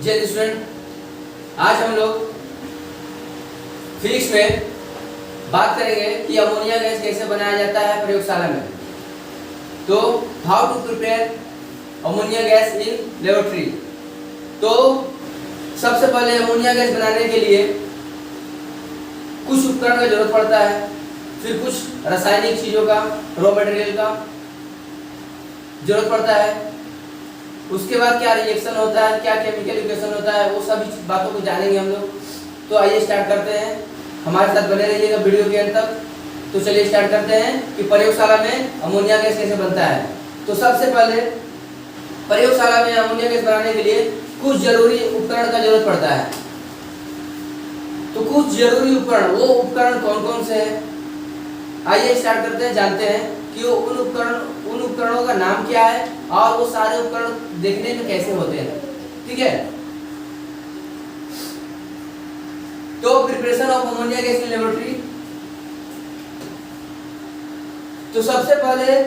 जय स्टूडेंट, आज हम लोग फिजिक्स में बात करेंगे कि अमोनिया गैस कैसे बनाया जाता है प्रयोगशाला में। तो how to prepare ammonia gas in laboratory. तो सबसे पहले अमोनिया गैस बनाने के लिए कुछ उपकरण का जरूरत पड़ता है, फिर कुछ रासायनिक चीजों का, रॉ मटेरियल का जरूरत पड़ता है। उसके बाद क्या रिएक्शन होता है, क्या केमिकल इक्वेशन होता है, वो सभी बातों को जानेंगे हम लोग। तो आइए स्टार्ट करते हैं, हमारे साथ बने रहिएगा वीडियो के अंत तक। तो चलिए स्टार्ट करते हैं कि प्रयोगशाला में अमोनिया गैस कैसे बनता है। तो सबसे पहले प्रयोगशाला में अमोनिया गैस बनाने के लिए कुछ जरूरी उपकरण का जरूरत पड़ता है। तो कुछ जरूरी उपकरण, वो उपकरण कौन कौन से हैं, आइए स्टार्ट करते हैं, जानते हैं कि वो उन उपकरणों का नाम क्या है और वो सारे उपकरण देखने में कैसे होते हैं। ठीक है, तो preparation of ammonia gas in laboratory. तो सबसे पहले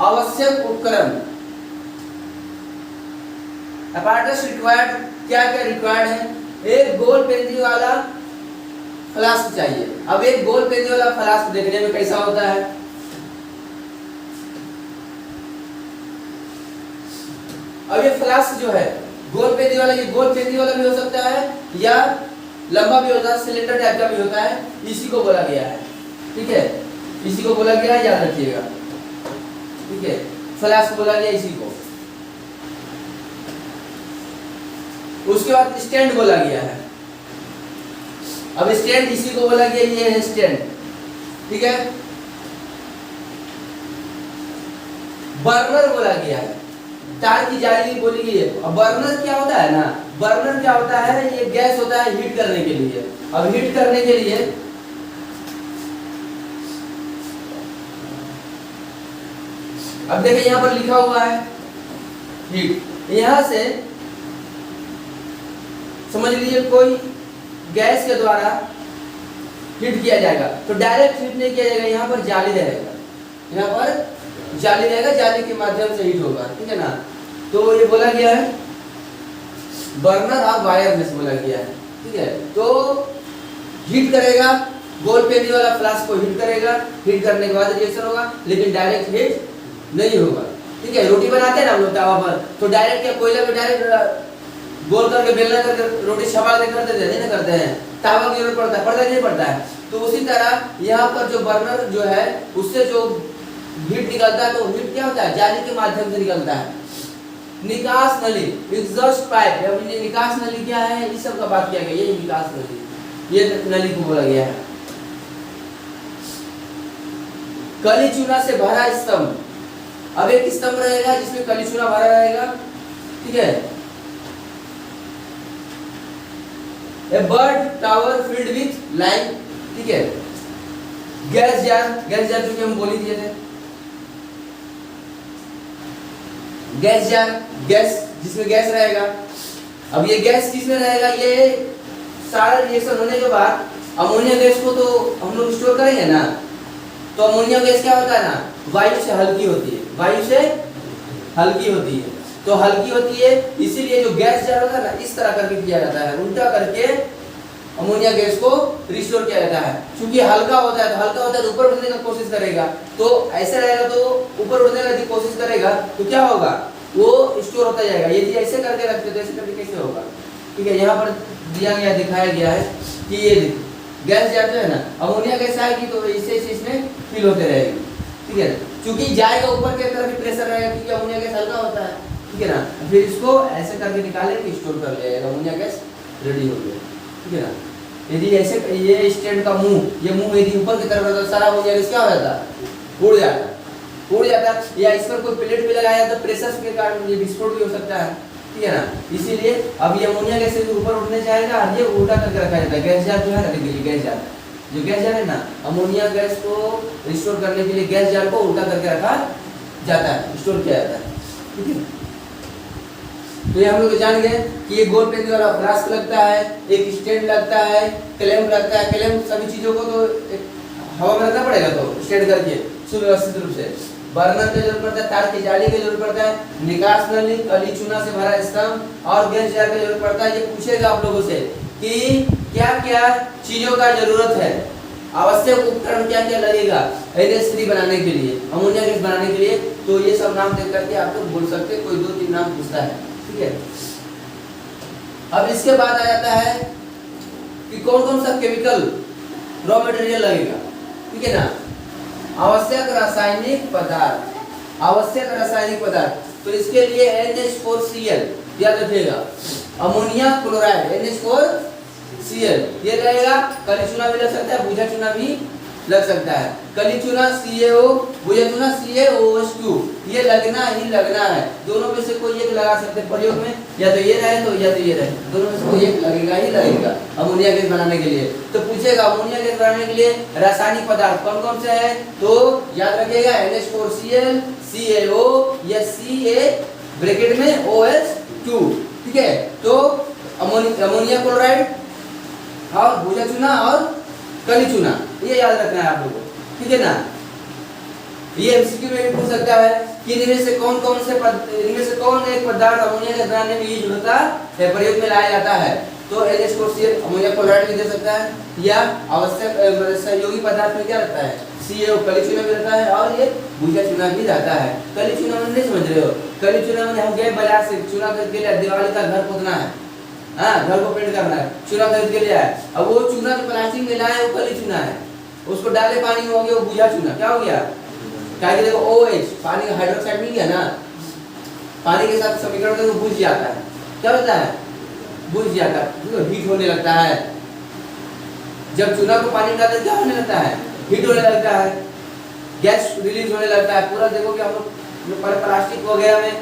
आवश्यक उपकरण, apparatus रिक्वायर्ड, क्या क्या रिक्वायर्ड है। एक गोल पेंदी वाला फ्लास्क चाहिए। अब एक गोल पेंदी वाला फ्लास्क देखने में कैसा होता है, अब ये फ्लास्क जो है गोल पेंदी वाला, ये गोल पेंदी वाला भी हो सकता है या लंबा भी होता है, सिलेंडर टाइप का भी होता है, इसी को बोला गया है। ठीक है, इसी को बोला गया है, याद रखिएगा। ठीक है, फ्लास्क बोला गया इसी को। उसके बाद स्टैंड बोला गया है। अब स्टैंड इसी को बोला गया, ये है स्टैंड। ठीक है, बर्नर बोला गया है, तार की जाली बोली गई है। अब बर्नर क्या होता है ना, बर्नर क्या होता है, ये गैस होता है हीट करने के लिए। अब हीट करने के लिए अब देखिए यहां पर लिखा हुआ है हीट, यहां से समझ लीजिए कोई गैस के द्वारा हीट किया जाएगा। तो डायरेक्ट हीट नहीं किया जाएगा, यहाँ पर जाली रहेगा, यहाँ पर जाली रहेगा, जाली के माध्यम से हीट होगा। ठीक है ना, तो ये बोला गया है बर्नर और वायरलेस बोला गया है। ठीक है, तो हीट करेगा, गोल पेंदी वाला फ्लास्क को हीट करेगा, हीट करने के बाद रिएक्शन होगा, लेकिन डायरेक्ट हीट नहीं होगा। ठीक है, रोटी बनाते हैं ना हम लोग तवा पर, तो डायरेक्ट क्या कोयला पे डायरेक्ट गोल करके बेलना करके रोटी छपा के करते थे, नहीं करते हैं, तावा की जरूरत पड़ता है, पड़ता नहीं पड़ता है। तो उसी तरह यहाँ पर जो बर्नर जो है उससे जो हीट निकलता है, तो हीट क्या होता है, जाली के माध्यम से निकलता है। निकास नली, एग्जॉस्ट पाइप, अब ये निकास नली क्या है, इस सब का बात किया गया, ये निकास नली, ये नली को बोला गया है। कली चूना से भरा स्तंभ, अब एक स्तंभ रहेगा जिसमें कली चूना भरा रहेगा। ठीक है, A bird tower filled with lime। ठीक है, गैस जार, गैस जार जो कि हम बोल ही दिए थे, गैस जार, गैस जिसमें गैस रहेगा। अब ये गैस किसमें रहेगा, ये सारा रिएक्शन होने के बाद अमोनिया गैस को तो हम लोग स्टोर करेंगे ना। तो अमोनिया गैस क्या होता है ना, वायु से हल्की होती है, वायु से हल्की होती है। तो हल्की होती है, इसीलिए जो गैस जार होता है ना, इस तरह करके किया जाता है, उल्टा करके अमोनिया गैस को रिस्टोर किया जाता है। क्योंकि हल्का होता है, तो हल्का होता है तो ऊपर उड़ने की कोशिश करेगा, तो ऐसे रहेगा तो ऊपर उड़ने की कोशिश करेगा, तो क्या होगा, वो स्टोर होता जाएगा। यदि ऐसे करके रखते तो ऐसे करके कैसे होगा। ठीक है, यहाँ पर दिया गया, दिखाया गया है कि ये गैस जार जो है ना, अमोनिया गैस आएगी तो इसे इसमें फिल होते रहेगी। ठीक है, क्योंकि जाएगा ऊपर की तरफ भी प्रेशर रहेगा, क्योंकि अमोनिया गैस हल्का होता है। ठीक है ना, फिर इसको ऐसे करके निकालेंगे, स्टोर कर लिया, अमोनिया गैस रेडी हो गया। ठीक है ना, यदि ऐसे ये स्टैंड का मुंह, ये मुंह यदि ऊपर की तरफ रहता तो सारा अमोनिया गैस क्या हो जाता, उड़ जाता, उड़ जाता, या इस पर कोई प्लेट भी लगाया तो प्रेशर के कारण ये विस्फोट भी हो सकता है। ठीक है ना, इसीलिए अब ये अमोनिया गैस ऊपर उड़ने जाएगा, ये उल्टा करके रखा जाता है। गैस जार जो है ना, देखिए गैस जार, जो गैस जार है ना, अमोनिया गैस को रिस्टोर करने के लिए गैस जार को उल्टा करके रखा जाता है, स्टोर किया जाता है। ठीक है, तो ये हम लोग जान गए कि ये गोल पेंदी वाला फ्लास्क लगता है, एक स्टैंड लगता है, क्लैंप लगता है। क्लैंप सभी चीजों को तो हवा में रखना पड़ेगा, तो स्टैंड करके सुव्यवस्थित रूप से बर्नर की जरूरत पड़ता है, तार की जाली की जरूरत पड़ता है, निकास नली, कली चूना से भरा स्तंभ और गैस जार की जरूरत पड़ता है। ये पूछेगा आप लोगों से कि क्या क्या चीजों का जरूरत है, आवश्यक उपकरण क्या क्या लगेगा NH3 बनाने के लिए, अमोनिया गैस बनाने के लिए। तो ये सब नाम देख करके आप लोग बोल सकते हैं, कोई 2-3 नाम पूछता है, ठीक है। अब इसके बाद आ जाता है कि कौन कौन सा केमिकल रॉ मटेरियल लगेगा, ठीक है ना। आवश्यक रासायनिक पदार्थ, आवश्यक रासायनिक पदार्थ, तो इसके लिए NH4Cl याद रखिएगा, अमोनिया क्लोराइड NH4Cl ये रहेगा। कली चूना भी लग सकता है, भुजा चूना भी लग सकता है। कली चूना CaO, भुजा चूना CaOH2, ये लगना ही लगना है। दोनों में से कोई एक लगा सकते हैं प्रयोग में, या तो ये रहे तो या तो ये रहे, दोनों में से कोई एक लगेगा ही लगेगा अमोनिया गैस बनाने के लिए। तो पूछेगा अमोनिया गैस बनाने के लिए रासायनिक पदार्थ कौन कौन से है, तो याद रखिएगा NH4Cl, CaO या Ca ब्रैकेट में OH2, ठीक है। तो अमोनिया क्लोराइड और भुजा चूना और कली चूना, ये याद रखना है आप लोगों को, ठीक है ना। ये एमसीक्यू में भी पूछ सकता है कि इनमें से कौन एक पदार्थ अमोनिया गैस बनाने में यूज होता है, प्रयोग में लाया जाता है। तो NH4Cl अमोनिया क्लोराइड भी दे सकता है, या आवश्यक सहयोगी पदार्थ में क्या रहता है CaO, कली चूना भी रहता है, और ये भुजा चूना भी रहता है। कली चूना में नहीं समझ रहे हो, कली चूना में हम गए बाजार से चूना खरीद के लिए दिवाली का घर पोतना है, हाँ घर को पेंट करना है, चूना खरीद के लिए आए। अब वो चूना जो प्लास्टिक में लाए वो कली चूना है, उसको डाले पानी में हो गया वो भुजा चूना, क्या हो गया, क्या कि देखो OH पानी का हाइड्रोक्साइड मिल गया ना, पानी के साथ समीकरण करके वो बुझ जाता है, क्या होता है, बुझ जाता है, हीट होने लगता है। जब चूना को पानी में डालते क्या होने लगता है, हीट होने लगता है, गैस रिलीज होने लगता है। पूरा देखो कि हम लोग पहले प्लास्टिक वगैरह में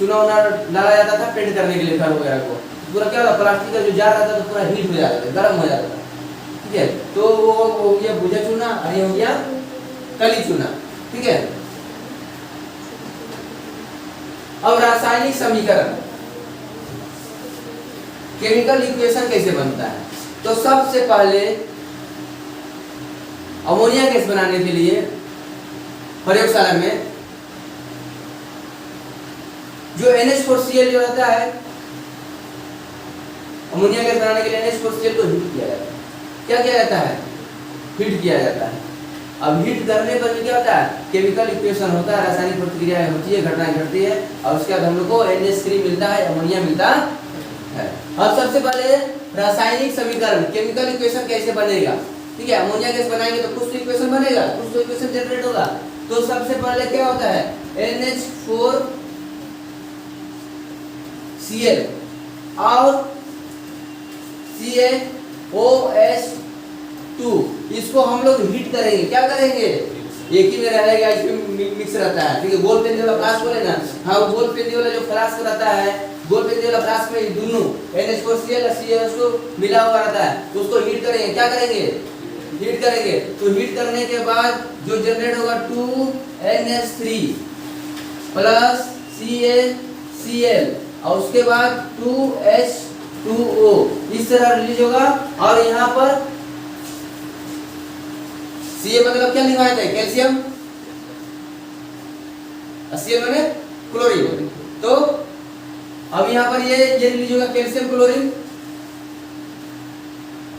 चूना डाला जाता था पेंट करने के लिए घर वगैरह को, पूरा क्या होता, प्लास्टिक का जो जार रहता था पूरा हीट हो जाता था, गर्म हो जाता था, ठीक है। तो वो हो गया भुजा चूना और ये हो गया कली चूना, ठीक है। अब रासायनिक समीकरण, केमिकल इक्वेशन कैसे बनता है, तो सबसे पहले अमोनिया गैस बनाने के लिए प्रयोगशाला में जो NH4Cl जो रहता है, अमोनिया गैस बनाने के लिए NH4Cl को हीट किया जाता है। क्या किया जाता है, हीट किया जाता है। अब हीट करने पर भी क्या होता है, केमिकल इक्वेशन होता है, रासायनिक प्रतिक्रिया होती है, घटनाएं घटती है, और उसके बाद हम लोग को NH3 मिलता है, अमोनिया मिलता है। अब सबसे पहले रासायनिक समीकरण, केमिकल इक्वेशन कैसे बनेगा, ठीक है। अमोनिया गैस बनाएंगे तो कुछ तो इक्वेशन बनेगा, कुछ तो इक्वेशन जनरेट होगा। तो सबसे पहले क्या होता है, NH4Cl और CaOH2, इसको हम लोग हीट करेंगे, क्या करेंगे, एक ही में रहेगा, इसमें मिक्स रहता है, ठीक है। गोल पेंदे वाला फ्लास्क बोले ना, हाँ गोल पेंदे वाला जो फ्लास्क रहता है, गोल पेंदे वाला फ्लास्क में दोनों NH4Cl और CaOH2 मिला हुआ रहता है, तो उसको हीट करेंगे, क्या करेंगे, हीट करेंगे। तो हीट करने के बाद जो जनरेट होगा 2NH3 प्लस CaCl और उसके बाद 2H2O, इस तरह रिलीज होगा। और यहाँ पर Ca मतलब क्या लिखा है, कैल्शियम, Cl माने क्लोरीन। तो अब यहाँ पर ये रिलीज होगा कैल्शियम क्लोरीन,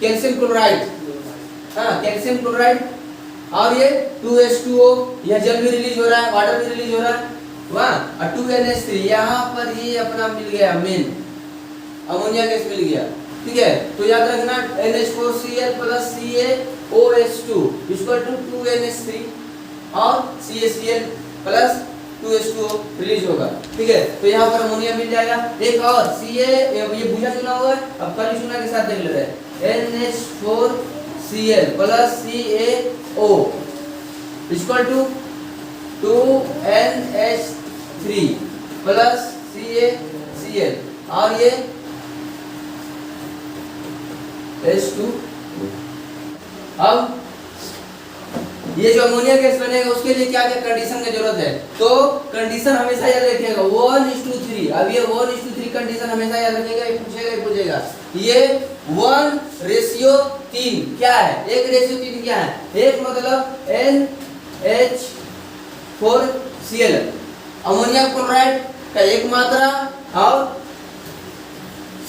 कैल्शियम क्लोराइड, हाँ कैल्शियम क्लोराइड, और ये 2H2O, यह जल भी रिलीज हो रहा है, वाटर भी रिलीज हो रहा है, वाह। और 2NH3 यहाँ पर ये अपना मिल गया, मेन अमोनिया गैस मिल गया, ठीक है। तो याद रखना NH4Cl plus CaOH2 equal to 2NH3 और CaCl प्लस 2H2O रिलीज होगा, ठीक है। तो यहाँ पर अमोनिया मिल जाएगा। एक और ये भुजा चुना हुआ है, अब कली चुना के साथ देख ले रहे हैं, NH4Cl plus CaO equal to 2NH3 plus CaCl और ये H2। अब ये जो अमोनिया गैस बनेगा उसके लिए क्या क्या कंडीशन की जरूरत है, तो कंडीशन हमेशा याद रखिएगा 1:3। अब ये 1:3 कंडीशन हमेशा याद रखिएगा, ये पूछेगा ये 1:3 क्या है, 1:3 क्या है, एक मतलब NH 4Cl। अमोनिया क्लोराइड का एक मात्रा और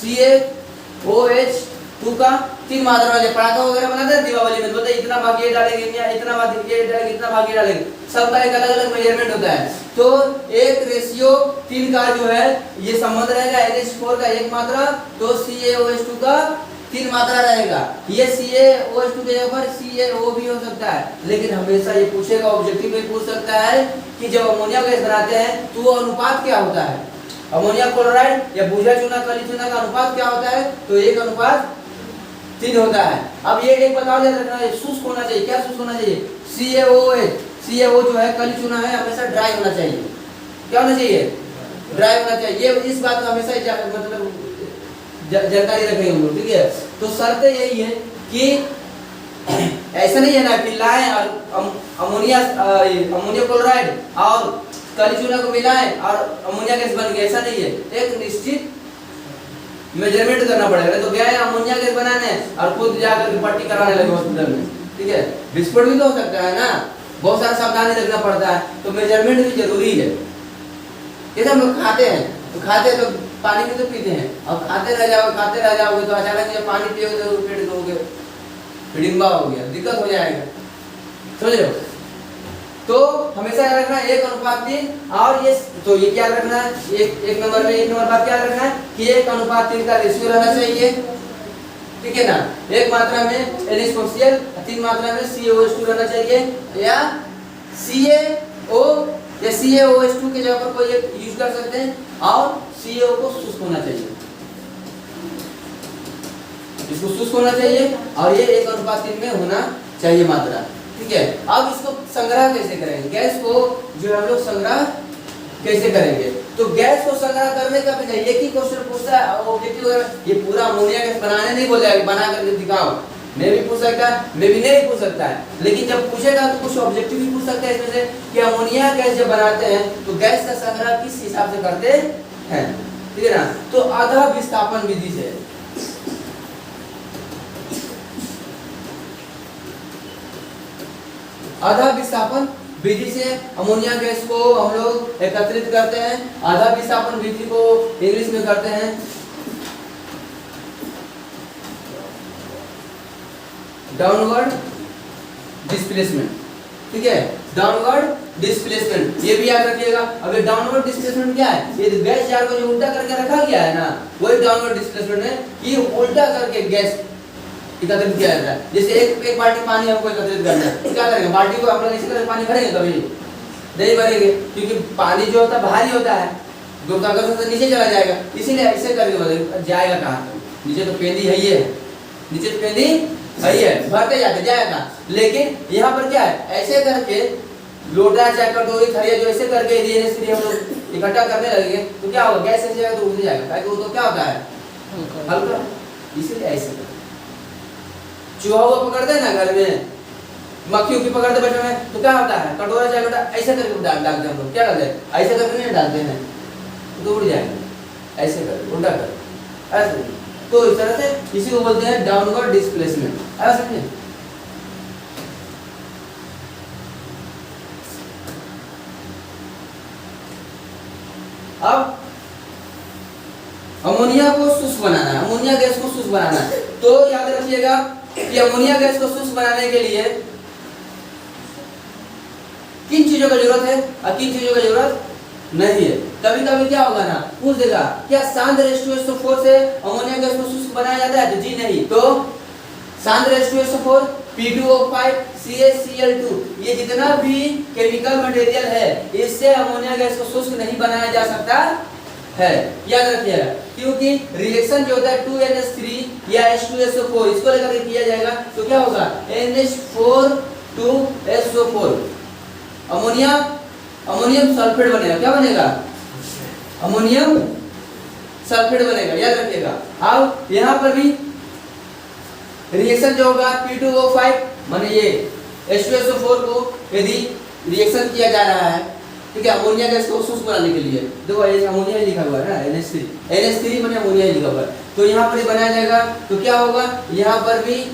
CaOH2 का 3 मात्रा वाले पटाखा वगैरह बनाते हैं दीपावली में, बोलते इतना भाग ये डालेंगे या इतना भाग ये डालेंगे, इतना भाग ये डालेंगे, सबका एक अलग अलग मेजरमेंट होता है। तो 1:3 का जो है ये संबंध रहेगा, NH4 का एक मात्रा तो CaOH2 का 3 मात्रा रहेगा। ये CaOH2 के जगह पर CaO भी हो सकता है, लेकिन हमेशा ये पूछेगा, ऑब्जेक्टिव में पूछ सकता है कि जब अमोनिया गैस बनाते हैं तो वो अनुपात क्या होता है, अमोनिया क्लोराइड या भूजा चूना काली चूना का अनुपात क्या होता है, तो 1:3 होता है। अब ये एक बताओ याद रखना, शुष्क होना चाहिए, क्या शुष्क होना चाहिए, CaO जो है काली चूना है हमेशा ड्राई होना चाहिए, क्या होना चाहिए, ड्राई होना चाहिए। ये इस बात का हमेशा मतलब जानकारी रखेंगे हम लोग, ठीक है। तो शर्त यही है कि ऐसा नहीं है ना कि लाएं और अमोनिया क्लोराइड और काली चूना को मिलाएं और अमोनिया गैस बन गया, ऐसा नहीं है। एक निश्चित मेजरमेंट करना पड़ेगा, तो गया अमोनिया गैस बनाने और खुद जाकर पट्टी कराने लगे हॉस्पिटल में, ठीक है। विस्फोट भी तो हो सकता है ना, बहुत सारा सावधानी रखना पड़ता है, तो मेजरमेंट भी जरूरी है। जैसे हम लोग खाते हैं तो पानी भी तो पीते हैं, अब खाते रह जाओगे तो अचानक से पानी पियोगे तो पेट दोगे, डिम्बा हो गया, दिक्कत हो जाएगा, समझ रहे हो। तो हमेशा याद रखना 1:3, और ये तो ये क्या रखना है, एक नंबर बात क्या रखना है कि 1:3 का रेशियो रहना चाहिए, ठीक है ना। एक मात्रा में NH4Cl, 3 मात्रा में CaOH2 रहना चाहिए, या CaO या CaOH2 के जगह पर कोई एक यूज कर सकते हैं, और CaO को शुष्क होना चाहिए, इसको शुष्क होना चाहिए, और ये 1:3 में होना चाहिए मात्रा, ठीक है। अब इसको संग्रह कैसे करेंगे, गैस को जो हम लोग संग्रह कैसे करेंगे, तो गैस को संग्रह करने का भी एक ही क्वेश्चन पूछता है ऑब्जेक्टिव, ये पूरा अमोनिया गैस बनाने नहीं बोलेगा, बना करके दिखाओ, मैं भी पूछ सकता है, मैं भी नहीं पूछ सकता है, लेकिन जब पूछेगा तो कुछ ऑब्जेक्टिव भी पूछ सकता है इसमें से कि अमोनिया गैस जब बनाते हैं तो गैस का संग्रह किस हिसाब से करते हैं, ठीक है ना। तो आधा विस्थापन विधि से, आधा विस्थापन विधि से अमोनिया गैस को हम लोग एकत्रित करते हैं। आधा विस्थापन विधि को इंग्लिश में करते हैं डाउनवर्ड डिस्प्लेसमेंट, ठीक है, डाउनवर्ड डिस्प्लेसमेंट, ये भी याद रखिएगा। अब ये डाउनवर्ड डिस्प्लेसमेंट क्या है, ये गैस जार को जो उल्टा करके रखा गया है ना, वही डाउनवर्ड डिस्प्लेसमेंट है, कि उल्टा करके गैस एकत्रित किया जाता है। जैसे एक बाल्टी पानी हमको एकत्रित करना है, तो क्या करेंगे, बाल्टी को आप लोग इसी तरह पानी भरेंगे, कभी नहीं भरेंगे, क्योंकि पानी जो होता है भारी होता है, गुरुत्वाकर्षण से नीचे चला जाएगा, इसीलिए ऐसे करके जाएगा कहाँ, नीचे तो पेंदी है ही है, नीचे तो पेंदी है ही है, भरते जाते जाएगा। लेकिन यहाँ पर क्या है, ऐसे करके लोटा चाहे कटोरी थरिया जो ऐसे करके हम लोग इकट्ठा करने लगेंगे तो क्या होगा, गैस ऐसे जाएगा तो उड़ जाएगा, वो तो क्या होता है हल्का, इसीलिए ऐसे चूहा हुआ पकड़ते हैं ना घर में, मक्खियों की पकड़ते बच्चों में, तो क्या होता है, कटोरा चाहे लोटा ऐसे करके डालते हैं हम लोग, क्या करते हैं, ऐसे करके नहीं डालते हैं तो उड़ जाएगा, ऐसे कर उल्टा कर ऐसे। तो इस तरह से इसी को बोलते हैं डाउनवर्ड डिस्प्लेसमेंट, ऐसा समझे। अब अमोनिया को शुष्क बनाना है, अमोनिया गैस को शुष्क बनाना है, तो याद रखिएगा कि अमोनिया गैस को शुष्क बनाने के लिए किन चीजों की जरूरत है और किन चीजों की जरूरत नहीं है। कभी कभी क्या होगा ना, पूछ देगा क्या शांत H2SO4 से अमोनिया गैस को शुष्क बनाया जाता है, तो जी नहीं। तो शांत H2SO4 P2O5 CaCl2 ये जितना भी केमिकल मटेरियल है, इससे अमोनिया गैस को शुष्क नहीं बनाया जा सकता है, याद रखिएगा। क्योंकि रिएक्शन जो होता है 2NH3 या H2SO4 इसको लेकर किया जाएगा, तो क्या होगा NH4 2SO4 अमोनियम सल्फेट बनेगा, क्या बनेगा, अमोनियम सल्फेट बनेगा, याद रखिएगा। अब यहाँ पर भी रिएक्शन जो होगा P2O5 माने ये H2SO4 को यदि रिएक्शन किया जा रहा है, ठीक है, अमोनिया गैस को शुष्क बनाने के लिए, देखो ये अमोनिया ही लिखा हुआ है ना, NH3 माने अमोनिया ही लिखा हुआ है, तो यहाँ पर बनाया जाएगा, तो क्या होगा, यहाँ पर भी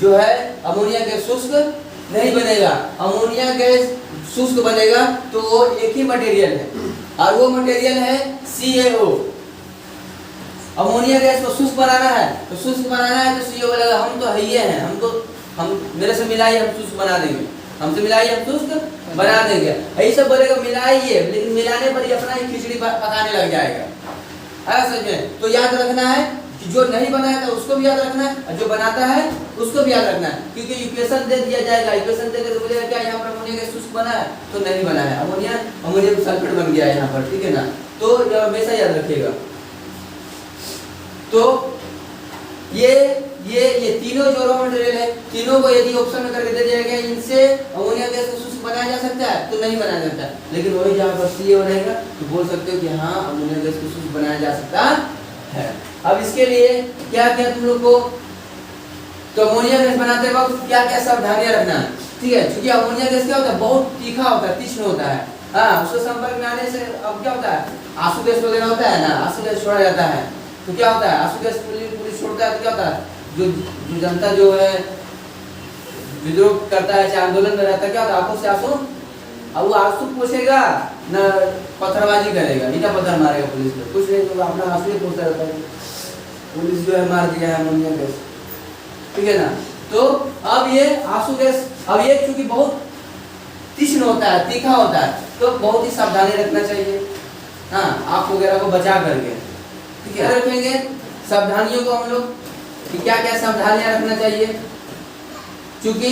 जो है अमोनिया गैस शुष्क नहीं बनेगा, अमोनिया गैस शुष्क बनेगा तो वो एक ही मटेरियल है, और वो मटेरियल है CaO। अमोनिया गैस को शुष्क बनाना है, तो शुष्क बनाना है तो CO बोलेगा हम तो है ही हैं, हम मेरे से मिलाइए, हम शुष्क बना देंगे, हमसे मिलाइए, हम शुष्क बना देंगे। यही सब बोलेगा मिलाइए, लेकिन मिलाने पर ही अपना ही खिचड़ी पकाने लग जाएगा। समझ में? तो याद रखना है कि जो नहीं बनाया था उसको भी याद रखना है, और जो बनाता है उसको भी याद रखना है, क्योंकि इक्वेशन दे दिया जाएगा, इक्वेशन देकर बोलेगा क्या यहाँ पर अमोनिया गैस शुष्क बना है, तो नहीं बना है, अमोनिया सल्फेट बन गया है यहाँ पर, ठीक है ना। तो हमेशा याद रखिएगा। तो ये तीनों जो रॉ मटेरियल है, तीनों को यदि ऑप्शन में करके दे दिया गया इनसे अमोनिया गैस को शुष्क बनाया जा सकता है, तो नहीं बनाया जाता, लेकिन वही जहाँ पर CO रहेगा तो बोल सकते हो कि हाँ अमोनिया गैस को शुष्क बनाया जा सकता है। अब इसके लिए क्या क्या तुम लोग को, तो अमोनिया गैस बनाते वक्त क्या क्या सावधानियां रखना है, ठीक है। क्योंकि अमोनिया गैस क्या होता है, बहुत तीखा होता है, तीक्ष्ण होता है। हाँ, उसके संपर्क में आने से अब क्या होता है, आंसू गैस वगैरह होता है ना, आंसू गैस छोड़ा जाता है, तो क्या होता है, आंसू गैस पुलिस छोड़ता है तो क्या होता है, जो जनता जो है विद्रोह करता है, चाहे आंदोलन में रहता है, क्या होता है, आंखों से आंसू, अब वो आंसू पूछेगा न पत्थरबाजी करेगा, ईटा पत्थर मारेगा पुलिस पे, कुछ नहीं, तो अपना आंसू ही पूछता रहता है, पुलिस जो है मार दिया है अमोनिया गैस, ठीक है ना। तो अब ये आंसू गैस, अब ये चूंकि बहुत तीक्ष्ण होता है, तीखा होता है, तो बहुत ही सावधानी रखना चाहिए। हाँ, आँख वगैरह को बचा करके, ठीक है, रखेंगे सावधानियों को हम लोग कि क्या क्या सावधानियां रखना चाहिए। क्योंकि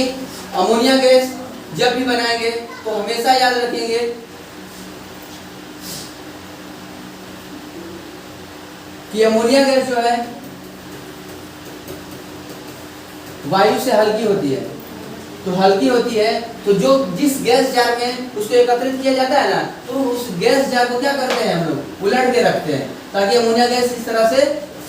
अमोनिया गैस जब भी बनाएंगे तो हमेशा याद रखेंगे कि अमोनिया गैस जो है वायु से हल्की होती है, तो हल्की होती है तो जो जिस गैस जार में उसको एकत्रित किया जाता है ना, तो उस गैस जार को क्या करते हैं हम लोग, उलट के रखते हैं, ताकि अमोनिया गैस इस तरह से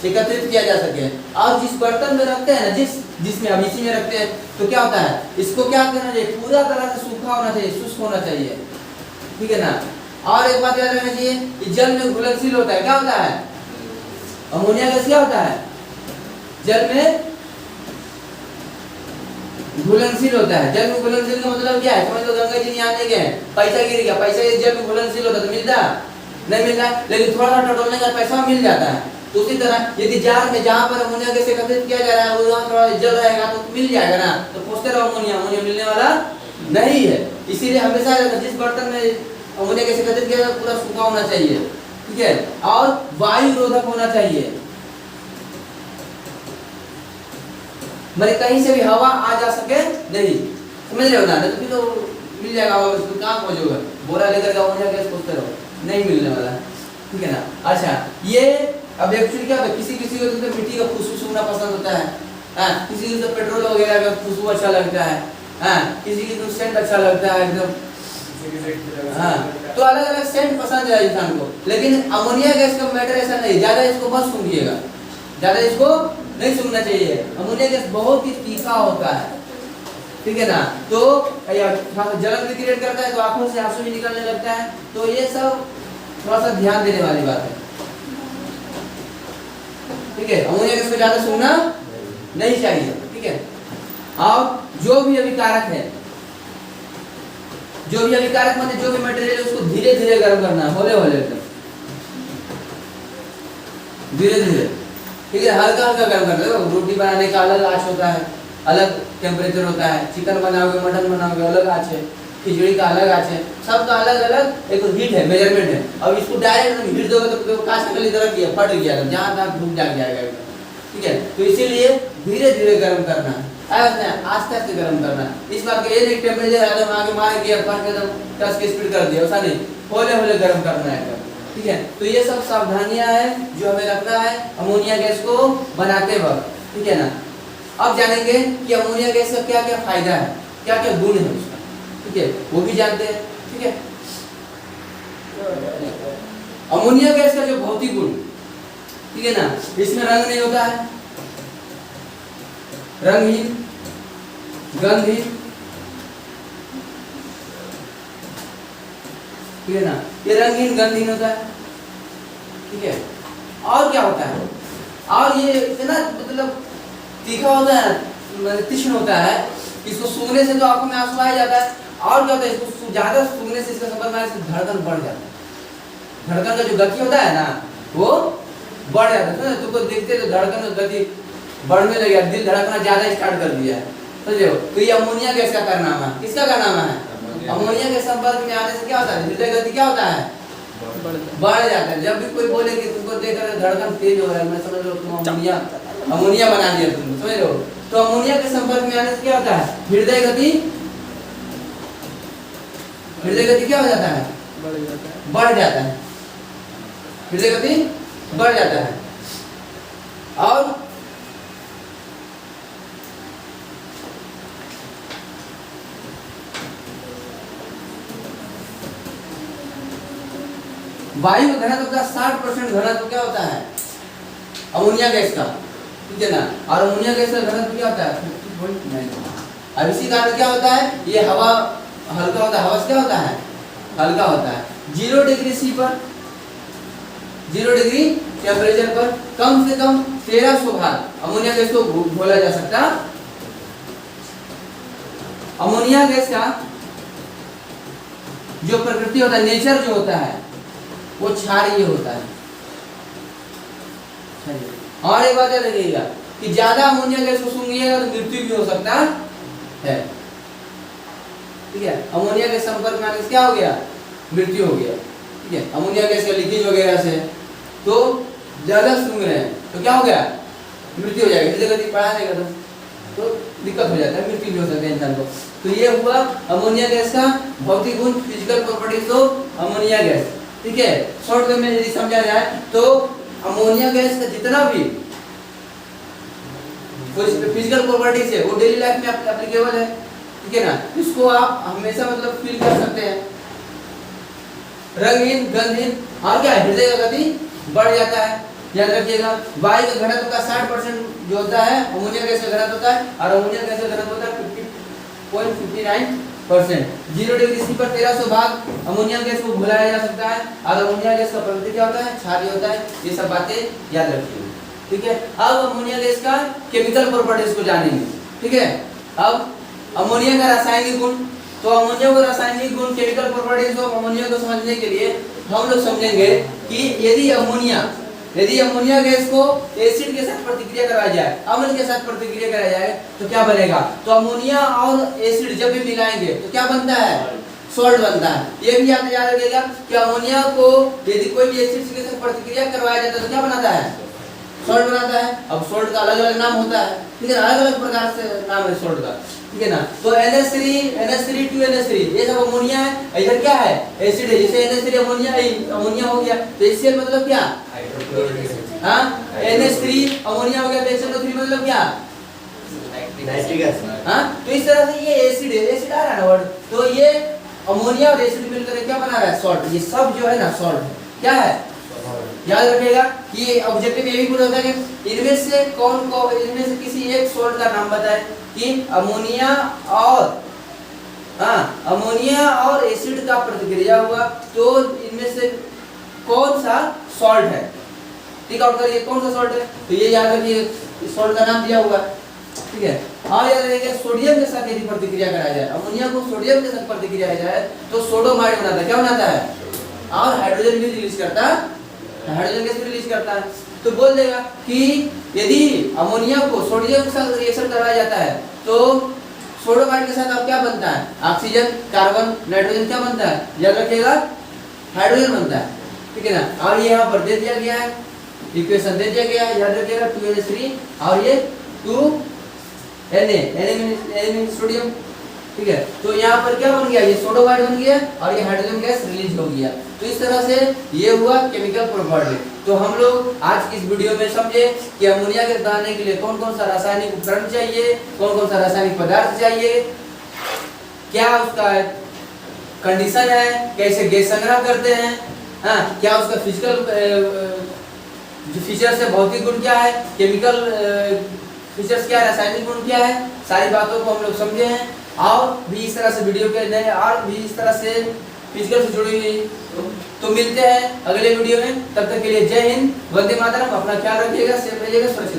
एकत्रित किया जा सके। और जिस बर्तन में रखते हैं ना, जिसमें अब इसी में रखते हैं, तो क्या होता है, इसको क्या करना चाहिए, पूरा तरह से सूखा होना चाहिए, शुष्क होना चाहिए, ठीक है ना। और एक बात याद रखना चाहिए कि जल में घुलनशील होता है, क्या होता है, अमोनिया गैस क्या होता है, जल में घुलनशील होता है। जल में घुलनशील का मतलब क्या है, समझ लो गंगा जी यहाँ गए, पैसा गिर गया, पैसा जल में घुलनशील होता तो मिलता नहीं, मिलता, लेकिन थोड़ा सा टटोलने का पैसा मिल जाता है। तो उसी तरह यदि जार में जहाँ पर अमोनिया गैस एकत्रित किया जा रहा है वहाँ थोड़ा जल रहेगा तो मिल जाएगा ना, तो खोजते रहो अमोनिया मिलने वाला नहीं है। इसीलिए हमेशा जिस बर्तन में अमोनिया गैस एकत्रित किया जाए पूरा सूखा होना चाहिए, ठीक है, और वायु रोधक होना चाहिए, मतलब कहीं से भी हवा आ जा सके नहीं, समझ रहे हो ना, तो फिर तो मिल जाएगा, उसको कहाँ खोजोगे, बोरा लेकर के अमोनिया गैस खोजते रहो, नहीं मिलने वाला, ठीक है ना। अच्छा, ये अब एक्चुअली क्या होता है, किसी किसी को तो मिट्टी का खुशबू सूंघना पसंद होता है, किसी को तो पेट्रोल वगैरह का खुशबू अच्छा लगता है, किसी को सेंट अच्छा लगता है एकदम, तो अलग अलग सेंट पसंद है इंसान को। लेकिन अमोनिया गैस का मैटर ऐसा नहीं, ज्यादा इसको मत सूंघिएगा, ज्यादा इसको नहीं सूंघना चाहिए। अमोनिया गैस बहुत ही तीखा होता है, ठीक है ना, तो जलन भी क्रिएट करता है, तो आंखों से आंसू भी निकलने लगता है, तो ये सब थोड़ा सा ध्यान देने वाली बात है, ठीक है। अमोनिया गैस को ज्यादा सूंघना नहीं चाहिए, ठीक है। और जो भी अभिकारक है, जो भी अभिकारक मतलब जो भी मटेरियल है उसको धीरे धीरे गर्म करना है, होले होले एकदम धीरे धीरे, ठीक है, हल्का हल्का गर्म करना है। रोटी बनाने का अलग आंच होता है, अलग टेम्परेचर होता है, चिकन बनाओगे मटन बनाओगे अलग आंच है, खिचड़ी का अलग आंच है, सबका अलग अलग एक हीट है, मेजरमेंट है। अब इसको डायरेक्ट हीट दोगे तो कांच की गली तरह किया फट गया, जहाँ तक धूप जाग जाएगा, ठीक है। तो इसीलिए धीरे धीरे गर्म करना है, आस्ते आस्ते गर्म करना है। इस बात का ये नहीं टेम्परेचर एकदम आगे मार गया फट एकदम टच की स्पीड कर दिया, ऐसा नहीं, होले होले गर्म करना है, ठीक है। तो ये सब सावधानियां हैं जो हमें रखना है अमोनिया गैस को बनाते वक्त, ठीक है ना। अब जानेंगे कि अमोनिया गैस का क्या क्या फायदा है, क्या क्या गुण है उसका, ठीक है, वो भी जानते हैं, ठीक है। अमोनिया गैस का जो भौतिक गुण, ठीक है ना, इसमें रंग नहीं होता है, रंगहीन, गंधहीन, ठीक है ना, ये रंगहीन गंधहीन होता है, ठीक है। और क्या होता है, और ये इतना मतलब तीखा होता है, तीक्ष्ण होता है, इसको सूंघने से तो आंखों में आंसू आ जाता है, और क्या होता है, इसको ज्यादा सूंघने से, इसका संपर्क में आने से धड़कन बढ़ जाता है। धड़कन का जो गति होता है ना वो बढ़ जाता है। तुमको देखते तो धड़कन का गति बढ़ने लगे, दिल धड़कना ज्यादा स्टार्ट कर दिया है, समझे हो। तो ये अमोनिया गैस का कारनामा है। किसका कारनामा है? अमोनिया के संपर्क में आने से क्या होता है, हृदय गति क्या होता है, बढ़ जाता है। जब भी कोई बोले कि तुमको देखकर धड़कन तेज हो रहा है, मैं समझ लो तुम अमोनिया बना दिया तुम, समझ लो। तो अमोनिया के संपर्क में आने से क्या होता है, हृदय गति क्या हो जाता है, बढ़ जाता है, हृदय गति बढ़ जाता है। और वायु घनत्व का 60% घनत्व क्या होता है, अमोनिया गैस का, ठीक है ना। और अमोनिया गैस का घनत्व क्या होता है, 50.9। अब इसी कारण क्या होता है, ये हवा हल्का होता है, हवा क्या होता है, हल्का होता है। 0 डिग्री C पर, 0 डिग्री टेम्परेचर पर कम से कम 1300 बार अमोनिया गैस को घोला जा सकता। अमोनिया गैस का जो प्रकृति होता है, नेचर जो होता है, वो क्षारीय होता है। और एक बात याद रखिएगा कि ज्यादा अमोनिया गैस को सूंघिएगा तो मृत्यु भी हो सकता है, ठीक है। अमोनिया के संपर्क में आने से क्या हो गया, मृत्यु हो गया, ठीक है। अमोनिया गैस का लीकेज वगैरह से तो ज्यादा सूंघ रहे हैं तो क्या हो गया, मृत्यु हो जाएगी। हृदय गति बढ़ा देगा तो दिक्कत हो जाता है, मृत्यु भी हो सकता है इंसान को। तो ये हुआ अमोनिया गैस का भौतिक गुण, physical properties of ammonia gas, ठीक है। शॉर्ट में यदि समझा जाए तो अमोनिया गैस का जितना भी फिजिकल प्रॉपर्टीज है वो डेली लाइफ में एप्लीकेबल है, ठीक है ना। इसको आप हमेशा मतलब फील कर सकते हैं। रंगहीन, गंधहीन और क्या, हृदय का गति बढ़ जाता है, याद रखिएगा। वायु का घनत्व का 60% जो होता है अमोनिया गैस का घनत्व होता है, और अमोनिया गैस का घनत्व होता है 50.59%। 0 डिग्री C पर 1300 भाग अमोनिया गैस को घुलाया जा सकता है। और अमोनिया गैस का प्रकृति क्या होता है, क्षारीय होता है। ये सब बातें याद रखिएगा, ठीक है। अब अमोनिया गैस का केमिकल प्रॉपर्टीज को जानेंगे, ठीक है। अब अमोनिया का रासायनिक गुण, तो अमोनिया का रासायनिक गुण, केमिकल प्रॉपर्टीज ऑफ अमोनिया को समझने के लिए हम लोग समझेंगे कि यदि अमोनिया गैस को एसिड के साथ प्रतिक्रिया कराया जाए, अम्ल के साथ प्रतिक्रिया कराया जाए तो क्या बनेगा। तो अमोनिया और एसिड जब भी मिलाएंगे तो क्या बनता है, सॉल्ट बनता है। ये भी याद रखिएगा कि अमोनिया को यदि कोई भी एसिड के साथ प्रतिक्रिया करवाया जाता है तो क्या बनाता है, सॉल्ट बनाता है। अब सॉल्ट का अलग अलग नाम होता है, ठीक है, अलग अलग प्रकार से नाम है सॉल्ट का, ठीक है ना। तो NH3 2NH3 ये सब अमोनिया है। इधर क्या है, एसिड है। जैसे NH3 अमोनिया हो गया तो HCl मतलब क्या, हाँ, NH3 अमोनिया हो गया तो HNO3 मतलब क्या, नाइट्रिक एसिड, हाँ। तो इस तरह से ये एसिड है, एसिड आ रहा है ना वर्ड, तो ये अमोनिया और एसिड मिलकर क्या बना रहा है, सॉल्ट। ये सब जो है ना सॉल्ट है, क्या है, याद रखिएगा कि ऑब्जेक्टिव ये भी पूछा होता है कि इनमें से किसी एक सॉल्ट का नाम बताएं कि अमोनिया और एसिड का प्रतिक्रिया हुआ तो इनमें से कौन सा सॉल्ट है, टिक आउट करिए कौन सा सॉल्ट है। तो ये याद रखिए, इस सॉल्ट का नाम दिया हुआ है, ठीक है। और याद रखिएगा सोडियम के साथ यदि प्रतिक्रिया कराया जाए, अमोनिया को सोडियम के साथ प्रतिक्रिया कराया जाए तो सोडोमाइड बनाता है, क्या बनाता है, और हाइड्रोजन भी रिलीज करता है, हाइड्रोजन गैस रिलीज करता है। तो बोल देगा कि यदि अमोनिया को सोडियम के साथ रिएक्शन कराया जाता है तो सोडोमाइड के साथ अब क्या बनता है, ऑक्सीजन, कार्बन, नाइट्रोजन क्या बनता है, याद रखिएगा, हाइड्रोजन बनता है, ठीक है ना। और ये यहाँ पर दे दिया गया है, इक्वेशन दे दिया गया है, याद रखिएगा 2NH3 और ये 2Na सोडियम, ठीक है। तो यहाँ पर क्या बन गया, ये सोडोमाइड बन गया और ये हाइड्रोजन गैस रिलीज हो गया। तो इस तरह से ये हुआ केमिकल प्रॉपर्टी। तो हम लोग आज इस वीडियो में समझे कि अमोनिया गैस बनाने के लिए कौन कौन सा रासायनिक उपकरण चाहिए, कौन कौन सा रासायनिक पदार्थ चाहिए, क्या उसका कंडीशन है, कैसे गैस संग्रह करते हैं, हाँ, क्या उसका फिजिकल जो फीचर्स है, भौतिक गुण क्या है, केमिकल फीचर्स क्या है, रासायनिक गुण क्या है, सारी बातों को हम लोग समझे हैं। और भी इस तरह से वीडियो के नए और भी इस तरह से फिजिकल से जुड़ी हुई तो मिलते हैं अगले वीडियो में। तब तक के लिए जय हिंद, वंदे मातरम। अपना ख्याल रखिएगा, सेफ रहिएगा, सुरक्षित।